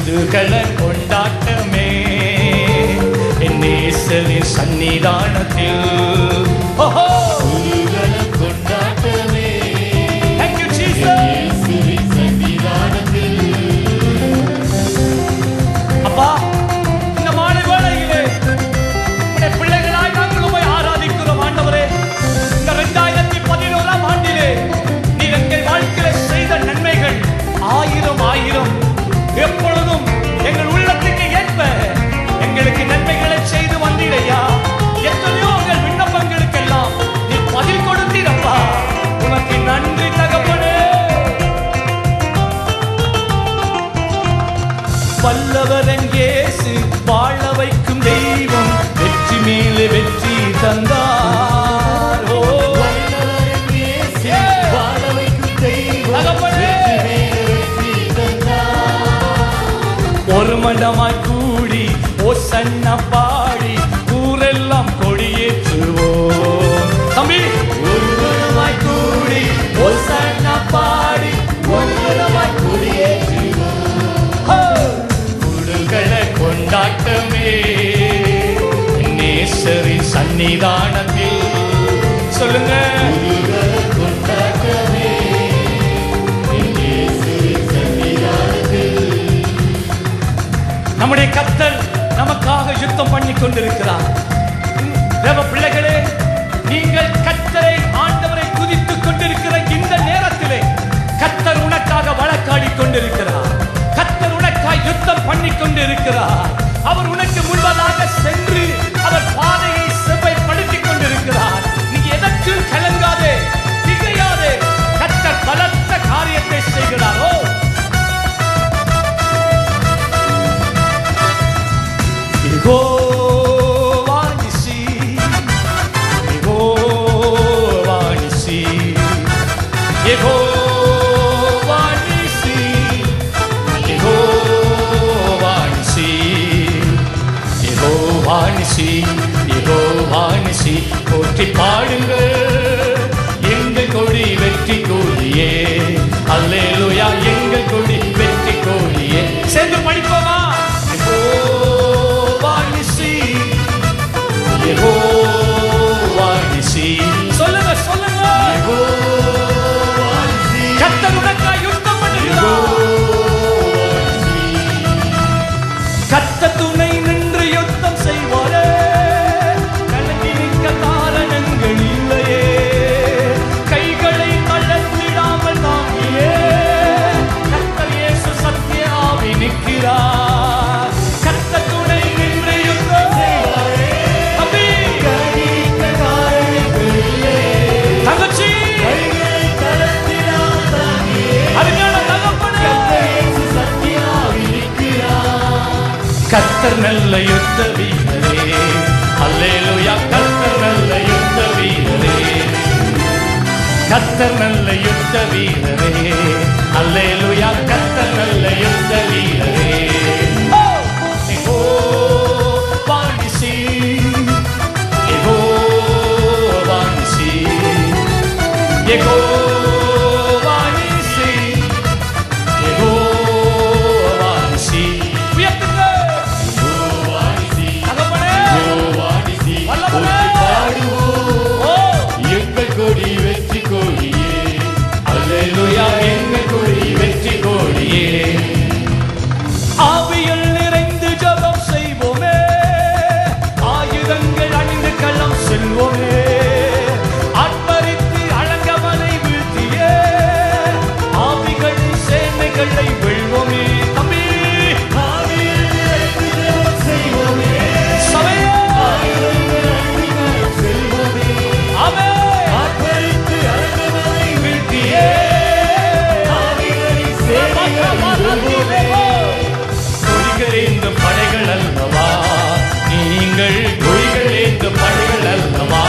குதூகல கொண்டாட்டமே என் நேசரின் சன்னிதானத்தில். ஓஹோ குதூகல கொண்டாட்டமே. Thank you Jesus. சன்னிதானத்தில். அப்பா இந்த மாலை வேளையிலே உம்முடைய பிள்ளைகளாய் நாங்கள் உம்மை ஆராதிக்கிறோம் ஆண்டவரே. இந்த 2011ஆம் ஆண்டிலே நீர் எங்கள் வாழ்க்கையிலே செய்த நன்மைகள் ஆயிரம் ஆயிரம். எப்பொழுதும் எங்கள் உள்ளத்துக்கு ஏற்ப எங்களுக்கு நன்மைகளை செய்து வந்தீரையா. எத்தனையோ எங்கள் விண்ணப்பங்களுக்கெல்லாம் நீ பதில் கொடுத்தீரப்பா. உனக்கு நன்றி தகப்பனே. வல்லவரன் இயேசு வாழ வைக்கும் தெய்வம் வெற்றி மேலே வெற்றி தந்தார். ஓ வல்லவரன் இயேசு வாழ வைக்கும் தெய்வம் தகப்பனே ஒரு மண்டமாய் கூடி ஓசன்னா பாடி ஊரெல்லாம் கொடியேற்றுவோம். தம்பி ஒரு மண்டமாய் கூடி ஓசன்னா பாடி ஊரெல்லாம் கொடியேற்றுவோம். குதூகல கொண்டாட்டமே நேசரின் சன்னிதானத்தில். சொல்லுங்க நம்முடைய கர்த்தர் நமக்காக யுத்தம் பண்ணி கொண்டிருக்கிறார். தேவ பிள்ளைகளே, நீங்கள் கர்த்தரை ஆண்டவரை துதித்துக் கொண்டிருக்கிற இந்த நேரத்திலே கர்த்தர் உனக்காக வழக்காடி கொண்டிருக்கிறார். கர்த்தர் உனக்காக யுத்தம் பண்ணி கொண்டிருக்கிறார். அவர் உனக்கு முன்பதாக சென்று அவர் பாதையை செவ்வாய்ப்படுத்திக் கொண்டிருக்கிறார். நீ எதற்கும் கலங்காதே, திகையாதே. கர்த்தர் பலத்த காரியத்தை செய்கிறாரோ. Yehovah Nissi, Yehovah Nissi, Yehovah Nissi, Yehovah Nissi, Yehovah Nissi, Yehovah Nissi. போற்றி பாடுங்கள் எங்கள் கொடி வெற்றி கொடியே. அல்லேலூயா எங்கள் கொடி வெற்றி கொடியே. சேர்ந்து படிப்போமா? Yehovah Nissi. சொல்லுங்க சொல்லுங்க. Yehovah Nissi. கர்த்தர் உனக்காக யுத்தம் பண்ணுகிறார். கர்த்தர் துணை நின்று யுத்தம் செய்வாரே. கலங்கி நிற்க காரணங்கள் இல்லையே. கைகளை தளர்த்திடாமல் தாங்கியே கர்த்தர் இயேசு சத்திய ஆவி நிற்கிறார். கர்த்தர் துணை நின்று யுத்தம் செய்வாரே. தங்கச்சி கர்த்தர் நல்ல யுத்த வீரரே. அல்லேலூயா கர்த்தர் நல்ல யுத்த வீரரே. கர்த்தர் நல்ல யுத்த வீரரே. அல்லேலூயா கர்த்தர் நல்ல யுத்த வீரரே. Yehovah Nissi, Yehovah Nissi, Yehovah Nissi, Yehovah Nissi. உயர்த்துங்க. Yehovah Nissi. தகப்பனே. Yehovah Nissi. வல்லவரே. பாடுவோம் எங்கள் கொடி வெற்றி கொடியே. அல்லேலூயா எங்கள் கொடி வெற்றி கொடியே. ஆவியில் நிறைந்து ஜெபம் செய்வோமே. ஆயுதங்கள் அணிந்து களம் செல்வோமே. ஆட்பரித்து அலங்கமலை வீழ்த்தியே ஆவிகளின் சேனைகளை வெல்வோமே. தம்பி ஆவியில் நிறைந்து ஜெபம் செய்வோமே. சபையே ஆயுதங்கள் அணிந்து களம் செல்வோமே. ஆமென். ஆட்பரித்து அலங்கமலை வீழ்த்தியே ஆவிகளின் சேனைகளை வெல்வோமே. கொடிகளேந்த படைகள் அல்லவா நீங்கள். கொடிகளேந்த படைகள் அல்லவா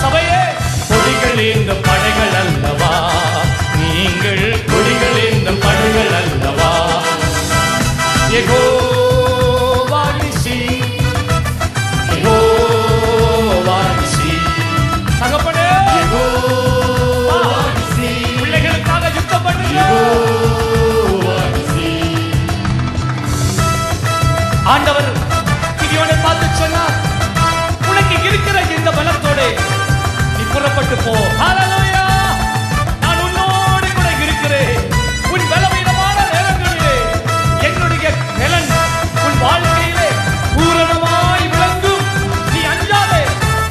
சபையே. கொடிகளேந்த படைகள் அல்லவா நீங்கள். கொடிகளேந்த படைகள் அல்லவா. Yehovah Nissi, Yehovah Nissi. தகப்பனே Yehovah Nissi. பிள்ளைகளுக்காக யுத்தம் பண்ணுங்க. Yehovah Nissi. ஆண்டவர் கிதியோனை பார்த்து சொன்னார், உனக்கு இருக்கிற இந்த பலத்தோடு நீ புறப்பட்டு போ. ஹல்லேலூயா! நான் உன்னோடு கூட இருக்கிறேன். உன் பலவீனமான நேரங்களிலே என்னுடைய பலன் உன் வாழ்க்கையிலே பூரணமாய் விளங்கும். நீ அஞ்சாதே,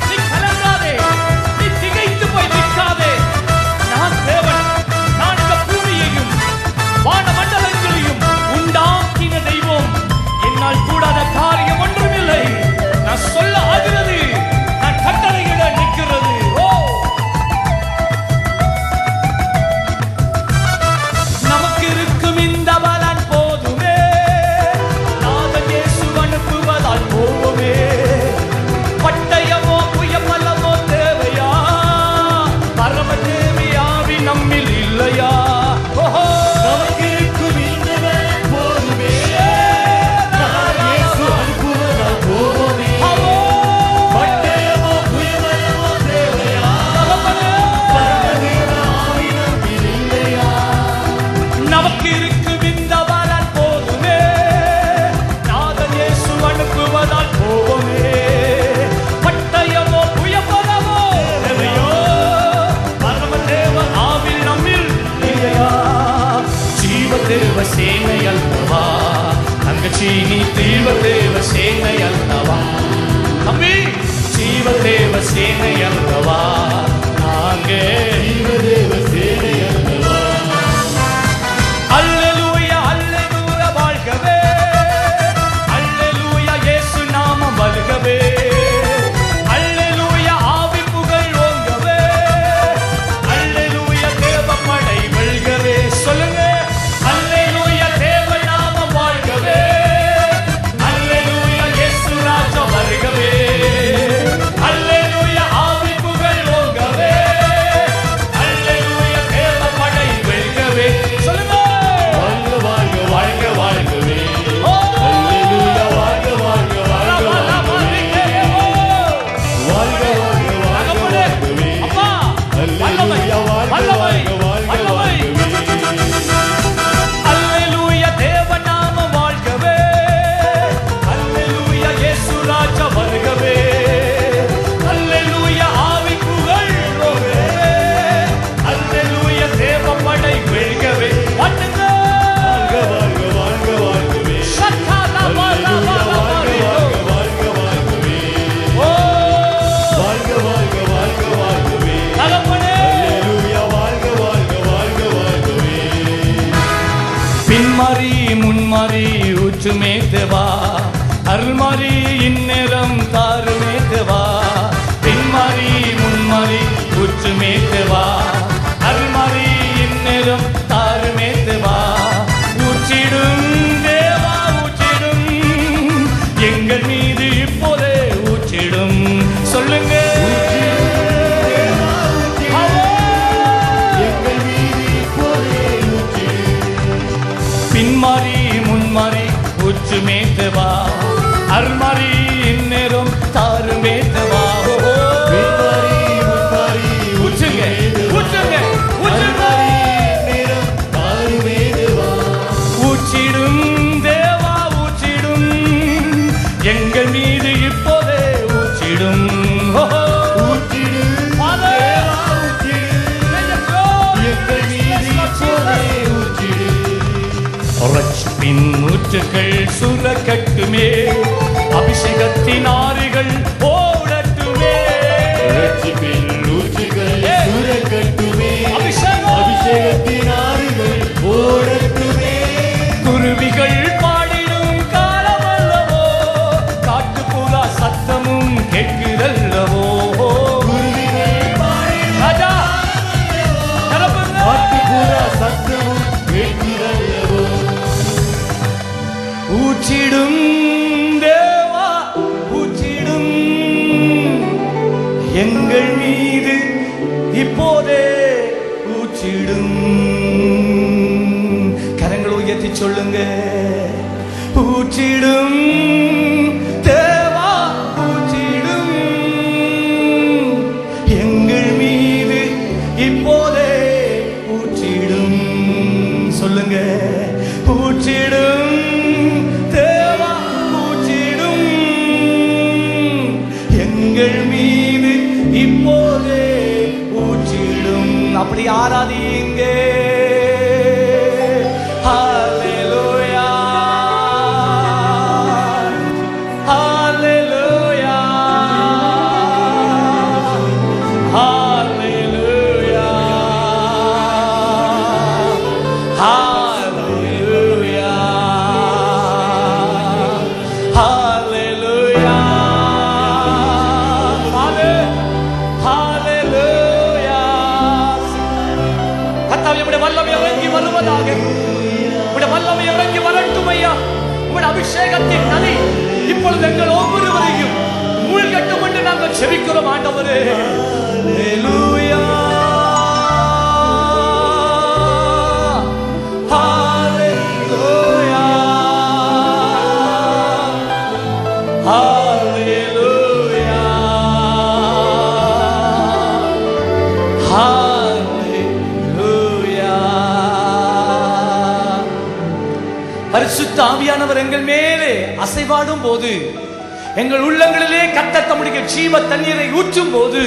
நீ கலங்காதே, நீ திகைத்து போய் நிற்காதே. நான் தேவன். நான் இந்த பூமியையும் வான மண்டலங்களையும் உண்டாக்கின தெய்வம். என்னால் கூடாத காரியம் ஒன்றுமில்லை. நான் சொல்ல ஆகிறது, நான் கட்டளையிட நிற்கிறது. நமக்கு இருக்கும் இந்த பலன் போதுமே. நாதன் இயேசு அனுப்புவதால் போவோமே. பட்டயமோ புயபலமோ தேவையா? பரம தேவியாவி நம்மில் இல்லையா? நமக்கு இருக்கும் இந்த பலன் போதுமே. நாதன் இயேசு அனுப்புவதால் போவோமே. பட்டயமோ புயபலமோ தேவையா? பரம தேவியாவி நம்மில் இல்லையா? நமக்கு இருக்கும் இந்த பலன் போதுமே. நாதன் இயேசு அனுப்புவதால் போவோமே. பட்டயமோ புயபலமோ தேவையோ? பரம தேவ ஆவில் நம்மில் இல்லையா? ஜீவ தேவ சேனை அல்லவா தங்கச்சி, நீ தீவ தேவ சேனை அல்லவா தம்பி? ஜீவ தேவ சேனை அல்லவா நாங்கே? ஜீவதேவ சேனை அல்லவா? அல்லேலூயா, அல்லேலூயா, வாழ்கவே. அல்லேலூயா, இயேசு நாமம் வருகவே. அல்லேலூயா, ஆவி புகழ் ஓங்கவே. அல்லேலூயா, தேவ படை வெல்கவே. சொல்லுங்க, அல்லேலூயா, தேவ நாமம் வாழ்கவே. அல்லேலூயா, இயேசு ராஜா வருகவே. அல்லேலூயா, ஆவி புகழ் ஓங்கவே. அல்லேலூயா, தேவ படை வெல்கவே. சொல்லுங்க, வாழ்க வாழ்க வாழ்க வாழ்கவே. ஓ! அல்லேலூயா, வாழ்க வாழ்க வாழ்க வாழ்கவே. வாழ்க வாழ்க வாழ்க வாழ்கவே. அப்பா, வல்லமை, அல்லேலூயா, வாழ்க வல்லமை, வாழ்க வாழ்க வல்லமை. வாழ்கவே. அல்லேலூயா, தேவ நாமம் வாழ்கவே. அல்லேலூயா, இயேசு ராஜா வருகவே. அல்லேலூயா, ஆவி புகழ் ஓங்கவே. அல்லேலூயா, தேவ படை வெல்கவே. பாட்டுங்க. வாழ்க வாழ்க வாழ்க வாழ்கவே. சத்தாலா பாலா அல்லேலூயா, பாலா வாழ்க பாலா. வாழ்க வாழ்க வாழ்கவே. ஓ! வாழ்க வாழ்க வாழ்க வாழ்கவே. தகப்பனே. அல்லேலூயா, வாழ்க வாழ்க வாழ்க வாழ்கவே. பின்மாறி முன்மாறி ஊற்றுமே தேவா, அருள்மாறி இந்நேரம் தாருமே தேவா. பின்மாறி முன்மாறி ஊற்றுமே தேவா, அருள்மாறி இந்நேரம் தாருமே தேவா. ஊற்றிடும் தேவா, ஊற்றிடும் எங்கள் மீது இப்போதே ஊற்றிடும். சொல்லுங்க, எங்கள் மீது இப்போதே ஊற்றிடு. பின்மாறி முன்மாறி ஊற்றுமே தேவா, அருள்மாறி இந்நேரம் தாருமே தேவா. பின்மாறி முன்மாறி ஊற்றுங்க, ஊற்றுங்க, ஊற்றுங்க. அருள்மாறி நேரம் தாருமே தேவா. ஊற்றிடும் தேவா, ஊற்றிடும் எங்கள் மீது இப்போதே ஊற்றிடும். ஊற்றிடு Father. தேவா, ஊற்றிடு. எங்கள் மீது இப்போதே ஊற்றிடு. ரட்சிப்பின் ஊற்றுகள் சுரக்கட்டுமே, அபிஷேகத்தின் ஆறுகள் ஓடட்டுமே. ரட்சிப்பின் ஊற்றுகள் சுரக்கட்டுமே. அபிஷேகம். அபிஷேகத்தின் ஆறுகள் ஓடட்டுமே. குருவிகள் பாடிடும் காலமல்லவோ, காட்டுப்புறா சத்தமும் கேட்கிறல்லவோ. குருவிகள் பாடிடும் ராஜா, நிரப்புங்க. காட்டுப்புறா சத்தமும் கேட்கிறல்லவோ. ஊற்றிடும் தேவா, ஊற்றிடும் எங்கள் மீது இப்போதே ஊற்றிடும். கரங்களை உயர்த்தி சொல்லுங்க, ஊற்றிடும் தேவா, ஊற்றிடும் எங்கள் மீது இப்போதே ஊற்றிடும். சொல்லுங்க, ஊற்றிடும் தேவா, ஊற்றிடும் ஆராதிங்க. ஹல்லேலூயா ஹல்லேலூயா ஹல்லேலூயா ஹல்லேலூயா ஹல்லேலூயா. ஹல்லேலூயா. கர்த்தாவே, உம்முடைய வல்லமை இறங்கி வருவதாக. உம்முடைய வல்லமை இறங்கி வரட்டும் ஐயா. உம்முடைய அபிஷேகத்தின் நதி இப்பொழுது எங்கள் ஒவ்வொருவரையும் மூழ்கட்டும் என்று நாங்கள் செபிக்கிறோம் ஆண்டவரே. ஹல்லேலூயா ஹல்லேலூயா ஹல்லேலூயா ஹல்லேலூயா. பரிசுத்த ஆவியானவர் எங்கள் மேலே அசைவாடும் போது, எங்கள் உள்ளங்களிலே கர்த்தர் தம்முடைய ஜீவ தண்ணீரை ஊற்றும் போது,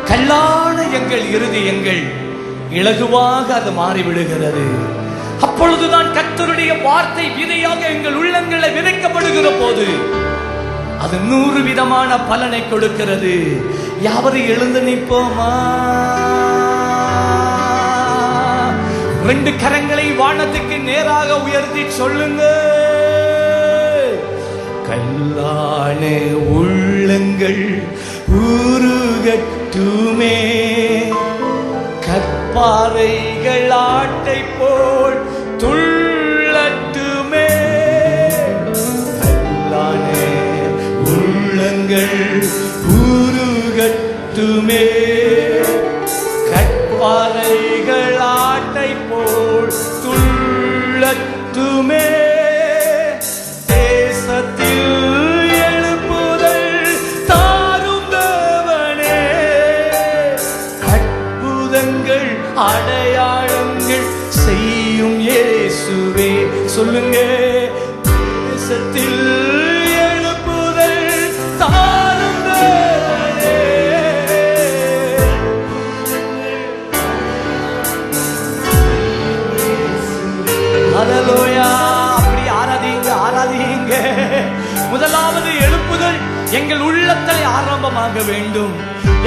கல்லான எங்கள் இருதயங்கள் இலகுவாக அது மாறிவிடுகிறது. அப்பொழுதுதான் கர்த்தருடைய வார்த்தை விதையாக எங்கள் உள்ளங்களை விதைக்கப்படுகிற போது அது 100 விதமான பலனை கொடுக்கிறது. யாவரும் எழுந்து நிற்போமா? 2 கரங்களை வானத்துக்கு நேராக உயர்த்தி சொல்லுங்க. கல்லான உள்ளங்கள் உருகட்டுமே, கற்பாறைகள் ஆட்டை போல் துள்ளட்டுமே. கல்லான உள்ளங்கள் உருகட்டுமே, கற்பாறைகள் ஆட்டை போல் துள்ளட்டுமே. தேசத்தில் எழுப்புதல் தாரும் தேவனே, அற்புதங்கள் அடையாளங்கள் செய்யும் இயேசுவே. சொல்லுங்க. தேசத்தில் எழுப்புதல் தாரும் தேவனே. ஹல்லேலூயா. அப்படி ஆராதிங்க ஆராதிங்க. முதலாவது எழுப்புதல் எங்கள் உள்ளத்திலே ஆரம்பமாக வேண்டும்.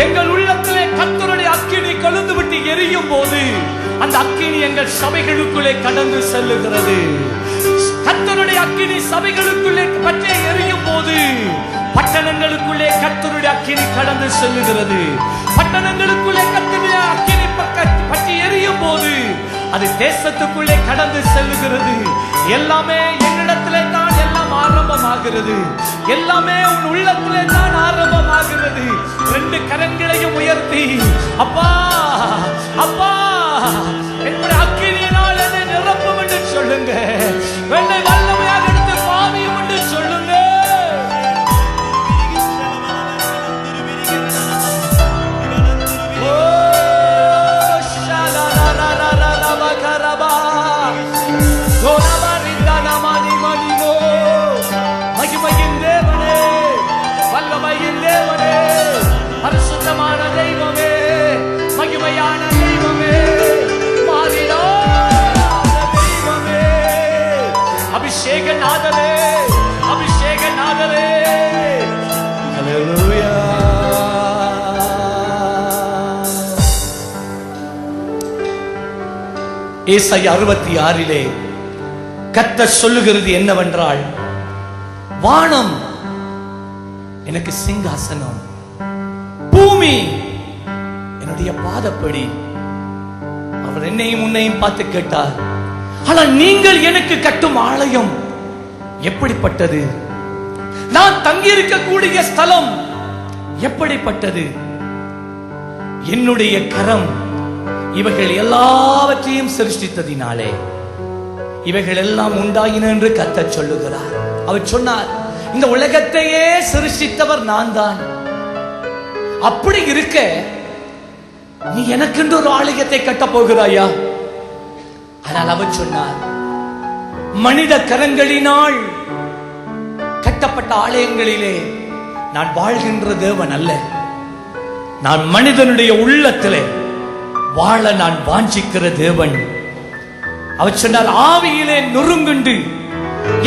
எங்கள் உள்ளத்திலே கர்த்தருடைய அக்கினி கொழுந்து விட்டு எரியும் போது அந்த அக்கினி எங்கள் சபைகளுக்குள்ளே கடந்து செல்லுகிறது. கர்த்தருடைய அக்கினி சபைகளுக்குள்ளே பற்றி எரியும் போது பட்டணங்களுக்குள்ளே கர்த்தருடைய அக்கினி கடந்து செல்லுகிறது. பட்டணங்களுக்குள்ளே கர்த்தருடைய அக்கினி பற்றி எரியும் போது அது தேசத்துக்குள்ளே கடந்து செல்லுகிறது. எல்லாமே என்னிடத்திலே தான் எல்லாம் ஆரம்பமாகிறது. எல்லாமே உன் உள்ளத்திலே தான் ஆரம்பமாகிறது. 2 கரங்களையும் உயர்த்தி, அப்பா அப்பா என்னுடைய அக்கினியினால் என்னை நிரப்பும் என்று சொல்லுங்க. வெள்ளை வல்லமையாக எடுத்து பாவியும் என்று சொல்லுங்க. மகிமையின் தேவனே, வல்லமையின் தேவனே, பரிசுத்தமான தெய்வமே, மகிமையான தெய்வமே, மாறிடாத தெய்வமே, அபிஷேக நாதரே, அபிஷேக நாதரே. ஹல்லேலூயா. ஏசாயா 66 கர்த்தர் சொல்லுகிறது என்னவென்றால், வானம் எனக்கு சிங்காசனம், பூமி என்னுடைய பாதப்படி. அவர் என்னையும் உன்னையும் பார்த்து கேட்டார், ஆனால் நீங்கள் எனக்கு கட்டும் ஆலயம் எப்படிப்பட்டது? நான் தங்கியிருக்கக்கூடிய ஸ்தலம் எப்படிப்பட்டது? என்னுடைய கரம் இவைகள் எல்லாவற்றையும் சிருஷ்டித்ததினாலே இவைகள் எல்லாம் உண்டாயின என்று கர்த்தர் சொல்லுகிறார். அவர் சொன்னார், இந்த உலகத்தையே சிருஷ்டித்தவர் நான் தான். அப்படி இருக்க நீ எனக்கென்று ஒரு ஆலயத்தை கட்டப் போகிறாயா? ஆனால் அவர் சொன்னார், மனித கரங்களினால் கட்டப்பட்ட ஆலயங்களிலே நான் வாழ்கின்ற தேவன் அல்ல. நான் மனிதனுடைய உள்ளத்திலே வாழ நான் வாஞ்சிக்கிற தேவன். அவர் சொன்னார், ஆவியிலே நொறுங்குண்டு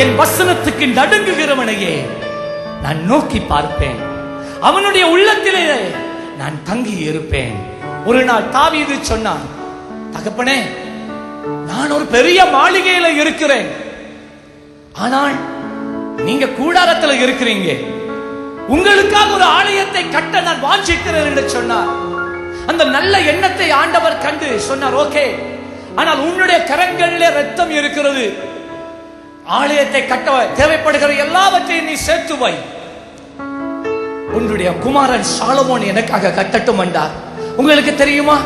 என் வசனத்துக்கு நடுங்குகிறவனையே நான் நோக்கி பார்ப்பேன், அவனுடைய உள்ளத்திலே நான் தங்கி இருப்பேன். ஒரு நாள் தாவீது சொன்னான், தகப்பனே, நான் ஒரு பெரிய மாளிகையில இருக்கிறேன், ஆனால் நீங்க கூடாரத்துல இருக்கிறீங்க, உங்களுக்காக ஒரு ஆலயத்தை கட்ட நான் வாஞ்சிக்கிறேன் என்று சொன்னார். அந்த நல்ல எண்ணத்தை ஆண்டவர் கண்டு சொன்னார், ஓகே, ஆனால் உன்னுடைய கரங்களிலே ரத்தம் இருக்கிறது, ஆலயத்தை கட்ட தேவைப்படுகிற எல்லாவற்றையும் நீ சேர்த்து வை, உன்னுடைய குமாரன் சாலமோன் எனக்காக கட்டட்டும் என்றார். உங்களுக்கு தெரியுமா,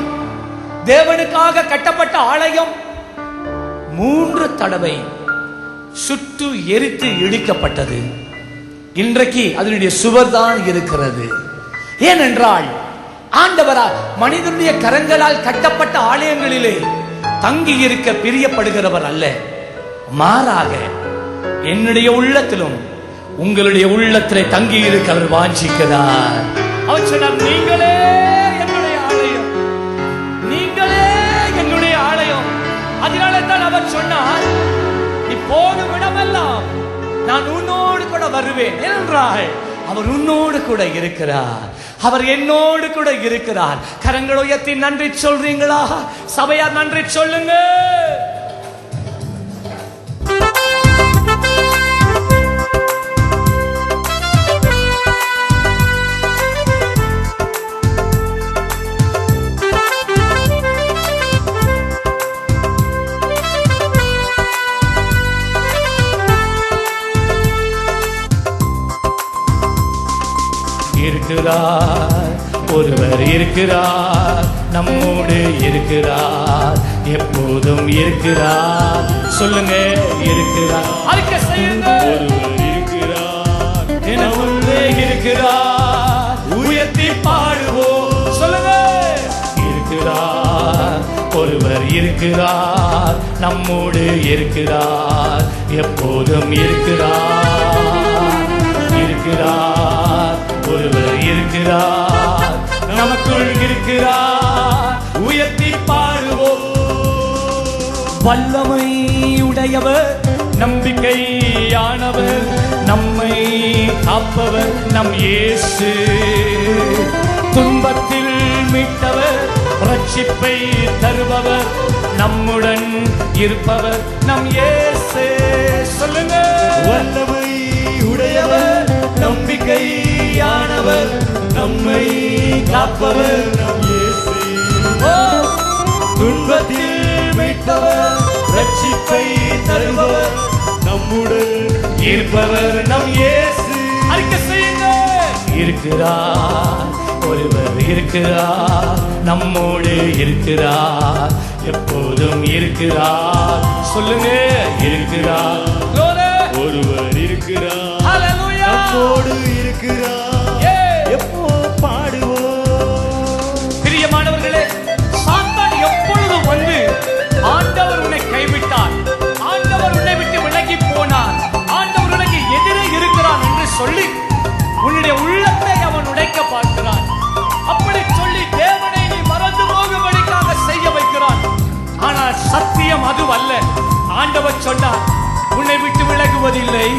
தேவனுக்காக கட்டப்பட்ட ஆலயம் 3 தடவை சுட்டு எரித்து இடிக்கப்பட்டது. இன்றைக்கு அதனுடைய சுவர் தான் இருக்கிறது. ஏனென்றால் ஆண்டவரா மனிதனுடைய கரங்களால் கட்டப்பட்ட ஆலயங்களிலே தங்கி இருக்க பிரியப்படுகிறவர் அல்ல, மாறாக என்னுடைய உள்ளத்திலும் உங்களுடைய உள்ளத்திலே தங்கி இருக்க அவர் வாஞ்சிக்கிறார். அவர் சொன்னார், நீங்களே என்னுடைய ஆலயம், நீங்களே என்னுடைய ஆலயம். அதனால தான் அவர் சொன்னார், நீ போகும் இடமெல்லாம் நான் உன்னோடு கூட வருவேன். ஏனென்றால் அவர் உன்னோடு கூட இருக்கிறார், அவர் என்னோடு கூட இருக்கிறார். கரங்களை உயர்த்தி நன்றி சொல்றீங்களா? சபையார் நன்றி சொல்லுங்க. இருக்கிறார், ஒருவர் இருக்கிறார், நம்மோடு இருக்கிறார், எப்போதும் இருக்கிறார். சொல்லுங்க, இருக்கிறார். அறிக்கை செய்யுங்க. ஒருவர் இருக்கிறார், எனவுள்ளே இருக்கிறார், உயர்த்தி பாடுவோம். சொல்லுங்க, இருக்கிறார், ஒருவர் இருக்கிறார், நம்மோடு இருக்கிறார், எப்போதும் இருக்கிறார். இருக்கிறார், ஒருவர் இருக்கிறார், நமக்குள் இருக்கிறார், உயர்த்தி பாடுவோம். வல்லமை உடையவர், நம்பிக்கையானவர், நம்மை காப்பவர் நம் இயேசு. துன்பத்தில் மீட்டவர், ரட்சிப்பை தருபவர், நம்முடன் இருப்பவர் நம் இயேசு. சொல்லுங்க, வல்லமை உடையவர், நம்பிக்கையானவர், நம்மை காப்பவர் நம் இயேசு. துன்பத்தில் மீட்பவர், ரட்சிப்பை தருபவர், நம்முடன் இருப்பவர் நம் இயேசு. அறிக்கை செய்யுங்க. இருக்கிறார், ஒருவர் இருக்கிறார், நம்மோடு இருக்கிறார், எப்போதும் இருக்கிறார். சொல்லுங்க, இருக்கிறார், ஒருவர் இருக்கிறார், ஹல்லேலூயா, நம்மோடு இருக்கிறார், எப்போ பாடுவோம். பிரியமானவர்களே, சாத்தான் எப்பொழுதும் வந்து ஆண்டவர் உன்னை கைவிட்டார், ஆண்டவர் உன்னை விட்டு விலகி போனார், ஆண்டவர் உனக்கு எதிரே இருக்கிறான் என்று சொல்லி உன்னுடைய உள்ளத்தை அவன் உடைக்க பார்க்கிறான். அப்படி சொல்லி தேவனை நீ மறந்து போகும்படிக்காக செய்ய வைக்கிறான். ஆனால் சத்தியம் அதுவல்ல. ஆண்டவர் சொன்னார், உன்னை விட்டு விலகுவதில்லை,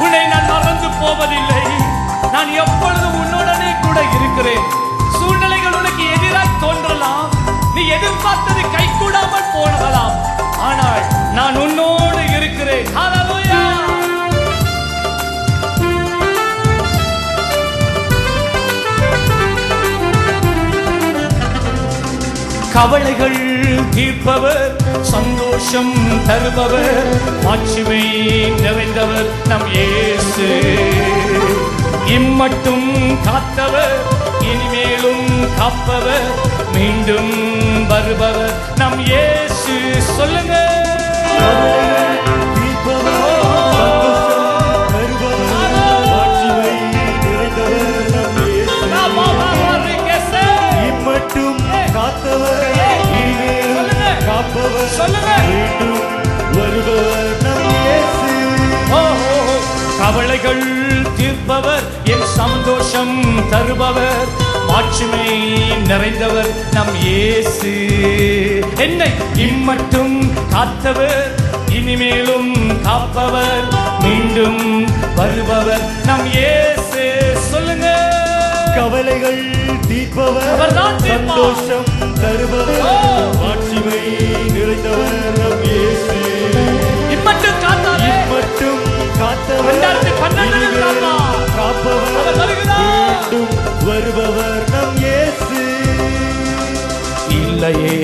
உன்னை நான் மறந்து போவதில்லை, நான் எப்பொழுதும் உன்னுடனே கூட இருக்கிறேன். சூழ்நிலைகள் உனக்கு எதிராக தோன்றலாம், நீ எதிர்பார்த்தது கைகூடாமல் போனதலாம், ஆனால் நான் உன்னோடு இருக்கிறேன். ஹல்லேலூயா. கவலைகள் தீர்ப்பவர், சந்தோஷம் தருபவர், மாட்சிமை நிறைந்தவர் நம் இயேசு. இம்மட்டும் காத்தவர், இனிமேலும் காப்பவர், மீண்டும் வருபவர் நம் இயேசு. சொல்லுங்க, கவலைகள் தீர்ப்பவர், என் சந்தோஷம் தருபவர், மாட்சிமை நிறைந்தவர் நம் இயேசு. என்னை இம்மட்டும் காத்தவர், இனிமேலும் காப்பவர், மீண்டும் வருபவர் நம் இயேசு. சொல்லுங்க. கவலைகள் தீர்ப்பவர், அவர்தான் தீர்ப்பார். சந்தோஷம் தருபவர், மாட்சிமை நிறைந்தவர் நம் இயேசு. இம்மட்டும் காத்தாரே, மட்டும் காத்தவர், 2012 காப்பவர், அவர் வருகிறார். மீண்டும் வருபவர் நம் இயேசு. இல்லையே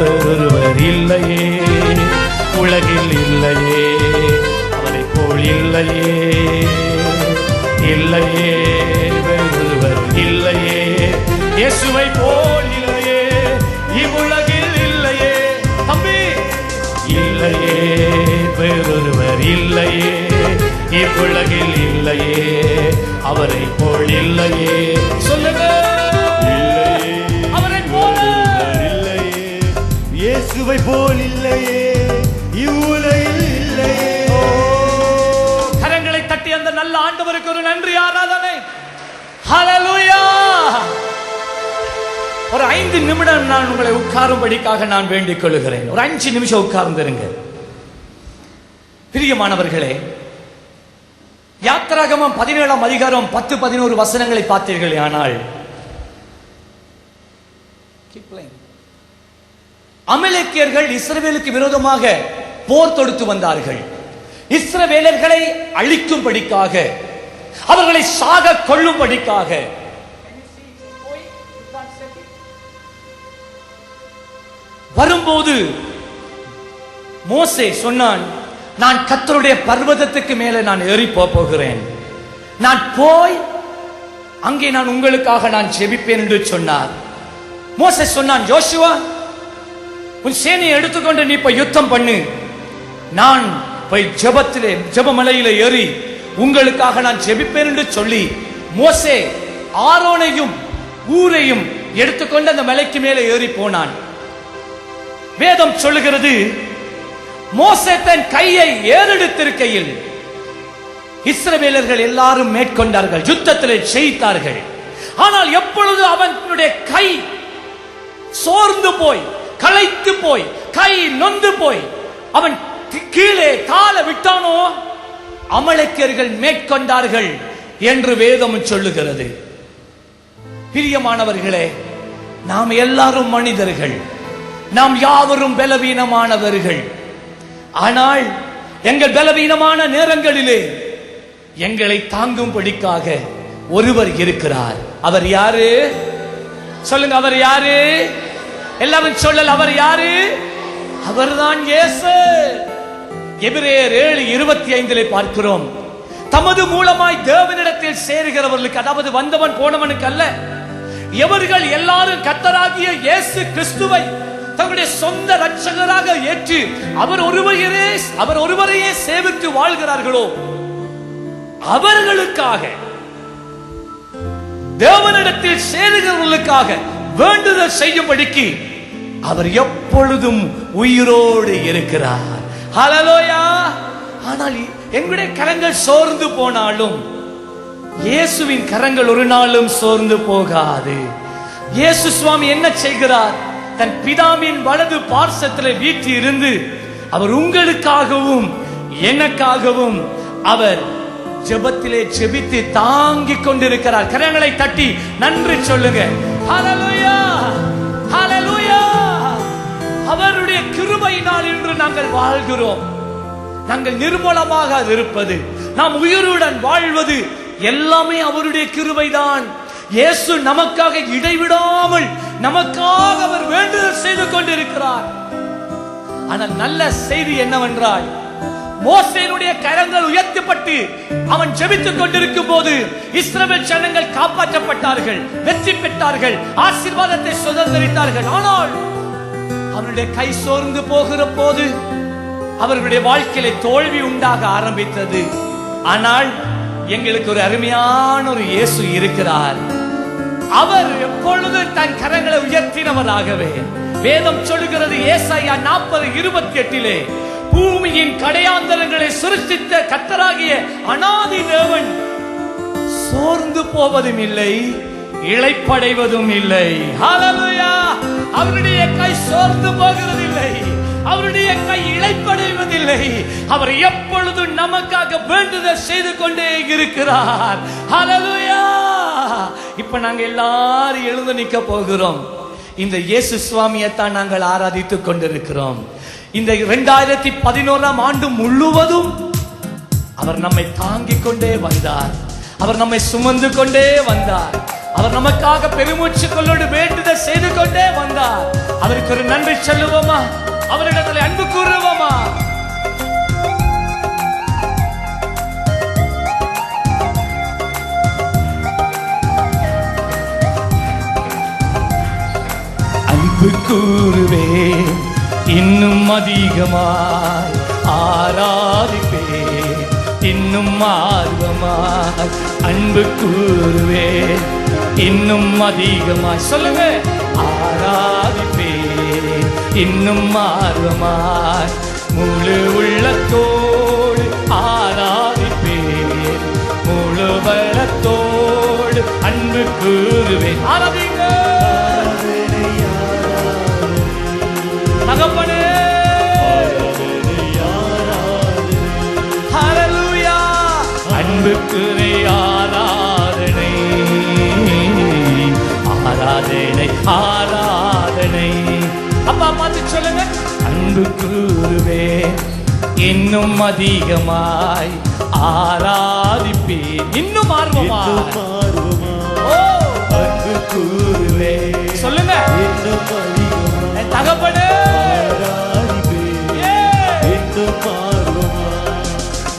ஒருவர் இல்லையே, உலகில் இல்லையே அவரை போல் இல்லையே. இல்லையே ஒருவர் இல்லையே, இயேசுவை போல் இல்லையே, இவ்வுலகில் இல்லையே. தம்பி, இல்லையே வேறொருவர் இல்லையே, இவ்வுலகில் இல்லையே அவரை போல் இல்லையே. சொல்லுங்க. அவரை போல இல்லையே, இயேசுவை போல் இல்லையே, இவ்வுலகில் இல்லையே. கரங்களை தட்டி அந்த நல்ல ஆண்டவருக்கு ஒரு நன்றி ஆராதனை. ஹல்லேலூயா. ஒரு 5 நிமிடம் நான் உங்களை உட்காரும்படிக்காக நான் வேண்டிக் கொள்கிறேன். ஒரு 5 நிமிஷம் உட்கார்ந்திருங்க. பிரியமானவர்களே, யாத்திராகமம் 17ஆம் அதிகாரம் 10-11 வசனங்களை பார்த்தீர்கள். ஆனால் அமலேக்கியர்கள் இஸ்ரவேலுக்கு விரோதமாக போர் தொடுத்து வந்தார்கள். இஸ்ரவேலர்களை அழிக்கும்படிக்காக, அவர்களை சாக கொள்ளும்படிக்காக. வரும்போது மோசே சொன்னான், நான் கர்த்தருடைய பர்வதத்துக்கு மேலே நான் ஏறி போகிறேன், நான் போய் அங்கே நான் உங்களுக்காக நான் ஜெபிப்பேன் என்று சொன்னார். மோசே சொன்னான், யோசுவா உன் சேனையை எடுத்துக்கொண்டு நீ போய் யுத்தம் பண்ணு, நான் போய் ஜெபமலையில ஏறி உங்களுக்காக நான் ஜெபிப்பேன் என்று சொல்லி மோசே ஆரோனையும் ஊரையும் எடுத்துக்கொண்டு அந்த மலைக்கு மேலே ஏறி போனான். வேதம் சொல்லுகிறது, மோசே தன் கையை ஏறெடுத்திருக்கையில் இஸ்ரவேலர்கள் எல்லாரும் மேற்கொண்டார்கள், யுத்தத்திலே ஜெயித்தார்கள். ஆனால் எப்பொழுது அவனுடைய கை சோர்ந்து போய், களைத்து போய், கை நொந்து போய் அவன் கீழே கால விட்டானோ, அமலேக்கியர்கள் மேற்கொண்டார்கள் என்று வேதம் சொல்லுகிறது. பிரியமானவர்களே, நாம் எல்லாரும் மனிதர்கள், நாம் யாவரும் பலவீனமானவர்கள். ஆனால் எங்கள் பலவீனமான நேரங்களிலே எங்களை தாங்கும்படிக்காக ஒருவர் இருக்கிறார். அவர் யாரு? சொல்லுங்க. அவர் யாரு? எல்லாரும் சொல்லல். அவர் யாரு? அவர்தான் இயேசு. எபிரேயர் 7:25 பார்க்கிறோம், தமது மூலமாய் தேவனிடத்தில் சேருகிறவர்களுக்கு, அதாவது வந்தவன் போனவனுக்கு அல்ல, எவர்கள் எல்லாரும் கர்த்தராகிய இயேசு கிறிஸ்துவை தங்களுடைய சொந்த இரட்சகராக ஏற்று அவர் ஒருவரையே சேவித்து வாழ்கிறார்களோ அவர்களுக்காக, தேவனிடத்தில் சேருகிறவர்களுக்காக வேண்டுதல் செய்யும்படிக்கு அவர் எப்பொழுதும் உயிரோடு இருக்கிறார். ஹல்லேலூயா. ஆனால் எங்களுடைய கரங்கள் சோர்ந்து போனாலும் இயேசுவின் கரங்கள் ஒரு நாளும் சோர்ந்து போகாது. இயேசு சுவாமி என்ன செய்கிறார்? தன் பிதாவின் வலது பார்சத்தில் வீட்டு இருந்து அவர் உங்களுக்காகவும் எனக்காகவும் அவர் ஜெபத்திலே ஜெபித்து தாங்கிக் கொண்டிருக்கிறார். கரங்களை தட்டி நன்றி சொல்லுங்க. ஹல்லேலூயா, ஹல்லேலூயா. அவருடைய கிருபையினால் இன்று நாங்கள் வாழ்கிறோம். நாங்கள் நிர்மூலமாக இருப்பது, நாம் உயிருடன் வாழ்வது எல்லாமே அவருடைய கிருபைதான். இயேசு நமக்காக இடைவிடாமல் நமக்காக அவர் வேண்டுதல் செய்து கொண்டிருக்கிறார். ஆனால் நல்ல செய்தி என்னவென்றால், மோசேயுடைய கரங்கள் உயர்த்தப்பட்டு அவன் ஜெபித்துக் கொண்டிருக்கும் போது இஸ்ரவேல் ஜனங்கள் காப்பாற்றப்பட்டார்கள், வெற்றி பெற்றார்கள், ஆசீர்வாதத்தை சுதந்திரித்தார்கள். ஆனால் அவருடைய கை சோர்ந்து போகிற போது அவர்களுடைய வாழ்க்கையில தோல்வி உண்டாக ஆரம்பித்தது. ஆனால் எங்களுக்கு ஒரு அருமையான ஒரு இயேசு இருக்கிறார். அவர் எப்பொழுதும் தன் கரங்களை உயர்த்தினவராகவே வேதம் சொல்லுகிறது. ஏசாயா 40:28 பூமியின் கடையாந்தரங்களை சிருஷ்டித்த கர்த்தராகிய அநாதி தேவன் சோர்ந்து போவதும் இல்லை, இளைப்படைவதும் இல்லை. ஹல்லேலூயா. அவருடைய கை சோர்ந்து போகிறதில்லை, அவருடைய கை இளைப்படைவதில்லை. அவர் எப்பொழுதும் நமக்காக வேண்டுதல் செய்து கொண்டே இருக்கிறார். ஹல்லேலூயா. இப்ப நாங்க எல்லாரும் எழுந்து நிற்க போகிறோம். இந்த இயேசு சுவாமியை தான் நாங்கள் ஆராதித்துக் கொண்டிருக்கிறோம். இந்த 2011ஆம் ஆண்டு முழுவதும் அவர் நம்மை தாங்கிக் கொண்டே வந்தார், அவர் நம்மை சுமந்து கொண்டே வந்தார், அவர் நமக்காக பெருமூச்சு கொள்ளோடு வேண்டுதல் செய்து கொண்டே வந்தார். அவருக்கு ஒரு நன்றி சொல்லுவோமா? அவரிடத்தில் அன்பு கூறுவோமா? அன்பு கூறுவேன், இன்னும் அதிகமாய் ஆராதிப்பேன், இன்னும் ஆர்வமாய் அன்பு கூறுவேன், இன்னும் அதிகமாய் சொல்லுங்க. ஆராதிப்பேன், இன்னும் ஆர்வமாய் முழு உள்ளத்தோடு ஆராதிப்பேன், முழு பலத்தோடு அன்பு கூறுவேன். ஆராதிங்க தகப்பனே. ஹல்லேலூயா. அன்புக்கு ஆராதனை, ஆராதனை, ஆராதனை. அப்பா பார்த்து சொல்லுங்க. அன்பு கூறுவேன், இன்னும் அதிகமாய் ஆராதிப்பேன், இன்னும் ஆர்வமாய். ஓ அன்பு கூறுவேன் சொல்லுங்க. இன்னும் அதிகமாய் தகப்பனே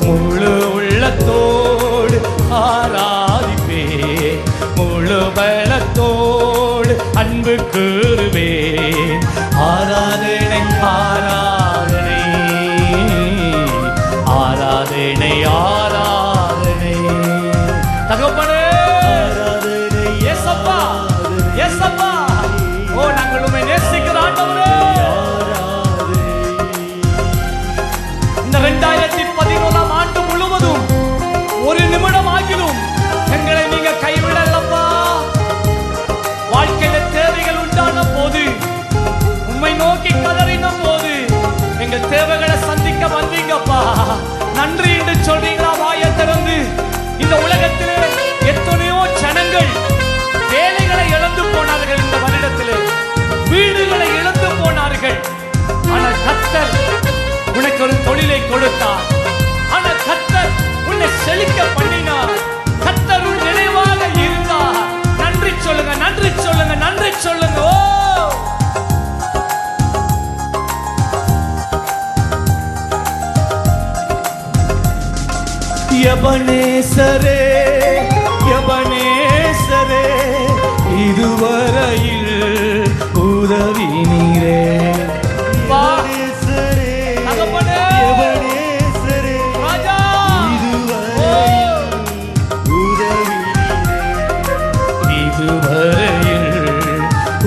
முழு உள்ளத்தோடு ஆராதிப்பேன், முழு பலத்தோடு அன்பு கூறுவேன். ஆராதனை, ஆராதனை, ஆராதனை, ஆராதனை. தகப்பனே ஏசப்பா, ஏசப்பா. ஓ நாங்கள் உம்மை நேசிக்கிற ஆண்டவரே. இந்த 2011ஆம் ஆண்டு முழுவதும் ஒரு நிமிடம் ஆகிலும் எங்களை நீங்க கைவிடலப்பா. வாழ்க்கையில தேவைகள் உண்டான போது, உம்மை நோக்கி கதறின போது எங்கள் தேவைகளை சந்திக்க வந்தீங்கப்பா. நன்றி என்று சொல்றீங்களா? வாயை திறந்து. இந்த உலகத்திலே எத்தனையோ ஜனங்கள் வேலைகளை இழந்து போனார்கள், இந்த வருடத்திலே வீடுகளை இழந்து போனார்கள். ஆனால் கர்த்தர் உனக்கு ஒரு தொழிலை கொடுத்தார், ஆனால் கர்த்தர் உன்னை செழிக்க பண்ணினார், கர்த்தர் உன் நினைவாக இருந்தார். நன்றி சொல்லுங்க, நன்றி சொல்லுங்க, நன்றி சொல்லுங்க. ஓ எபனேசரே, எபனேசரே, இதுவரையில் உதவி நீரே.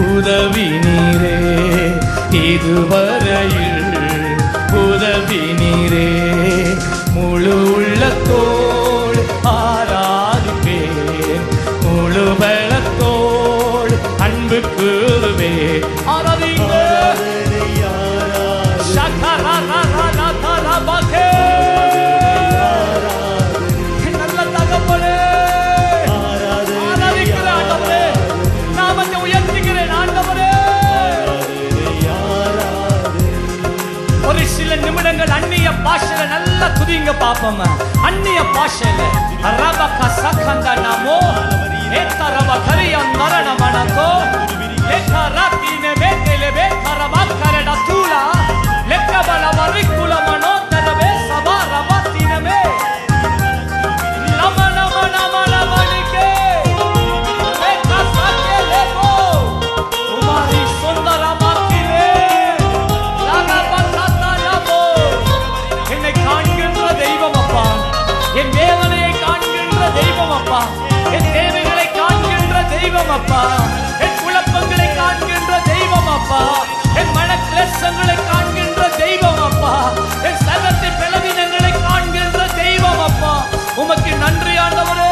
உதவி நீரே, இதுவரையில் உதவி நீரே. முழு உள்ளத்தோடு ஆராதிப்பேன், முழு பலத்தோடு அன்பு கூறுவேன். ஆராதிங்க. நல்ல தகப்பனே, ஆராதிக்கிற ஆண்டவரே, நாமத்தை உயர்த்துகிறேன் ஆண்டவரே. ஒரு சில நிமிடங்கள் அந்நிய பாஷையில நல்லா துதிங்க பாப்போம். அந்நிய பாஷையில ரபக சகந்த நமோ ஏத்த ரப கரியம் நரண மனகோ ஏத்த ராத்தினே வேதலே வேதரப கரட தூலா லெக்கபல வரிக்குல மனோ தரவே சபா ரபத்தினமே நமன மன மன மணிகே வேத சக்கே லேபோ உமாரி சுந்தர மாக்கிலே லகபதா நமோ. என்னை காண்கின்ற தெய்வம் அப்பா, என் வேதனையை காண்கின்ற தெய்வம் அப்பா, என் தேவைகளை காண்கின்ற தெய்வம் அப்பா, என் குழப்பங்களை காண்கின்ற தெய்வம் அப்பா, என் மன கிளேசங்களை காண்கின்ற தெய்வம் அப்பா, என் சகத்தை பலவீனங்களை காண்கின்ற தெய்வம் அப்பா. உமக்கு நன்றி ஆண்டவரே.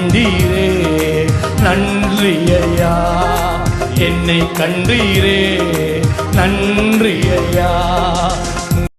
கண்டீரே நன்றி ஐயா, என்னை கண்டீரே நன்றி ஐயா.